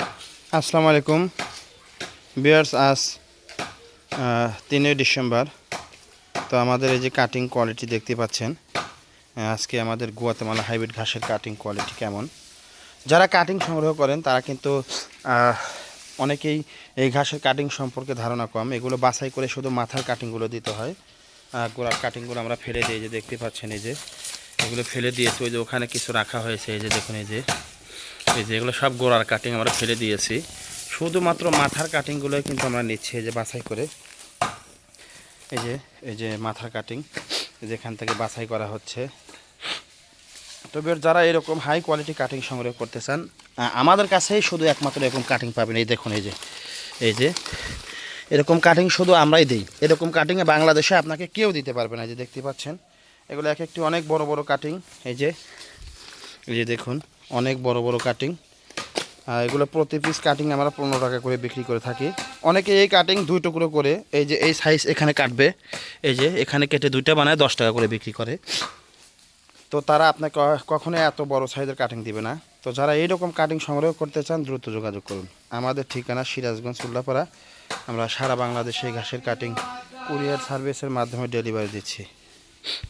আসসালামু আলাইকুম বিয়ার্স। আজ 3 ডিসেম্বর। তো আমাদের এই যে কাটিং কোয়ালিটি দেখতে পাচ্ছেন, আজকে আমাদের গুয়াতেমালা হাইব্রিড ঘাসের কাটিং কোয়ালিটি কেমন। যারা কাটিং সংগ্রহ করেন তারা কিন্তু অনেকেই এই ঘাসের কাটিং সম্পর্কে ধারণা কম। এগুলো বাছাই করে শুধু মাথার কাটিংগুলো দিতে হয়, গোড়ার কাটিংগুলো আমরা ফেলে দিই। যে দেখতে পাচ্ছেন, এই যে এগুলো ফেলে দিয়েছি। ওই যে ওখানে কিছু রাখা হয়েছে, এই যে দেখুন, এই যে এগুলো সব গোড়ার কাটিং আমরা ফেলে দিয়েছি। শুধুমাত্র মাথার কাটিংগুলোই কিন্তু আমরা নিচ্ছি, এই যে বাছাই করে। এই যে মাথার কাটিং যেখান থেকে বাছাই করা হচ্ছে। তবে যারা এরকম হাই কোয়ালিটি কাটিং সংগ্রহ করতে চান, আমাদের কাছেই শুধু একমাত্র এরকম কাটিং পাবেন। এই দেখুন, এই যে এরকম কাটিং শুধু আমরাই দিই। এরকম কাটিংয়ে বাংলাদেশে আপনাকে কেউ দিতে পারবে না। এই যে দেখতে পাচ্ছেন, এগুলো এক একটি অনেক বড় বড় কাটিং। এই যে দেখুন, অনেক বড় বড় কাটিং। এগুলো প্রতি পিস কাটিং আমরা 15 টাকা করে বিক্রি করে থাকি। অনেকে এই কাটিং 2 টুকরো করে, এই যে এই সাইজ এখানে কাটবে, এই যে এখানে কেটে 2টা বানায় 10 টাকা করে বিক্রি করে। তো তারা আপনাকে কখনোই এত বড় সাইজের কাটিং দিবে না। তো যারা এইরকম কাটিং সংগ্রহ করতে চান দ্রুত যোগাযোগ করুন। আমাদের ঠিকানা সিরাজগঞ্জ উল্লাপাড়া। আমরা সারা বাংলাদেশে ঘাসের কাটিং কুরিয়ার সার্ভিসের মাধ্যমে ডেলিভারি দিচ্ছি।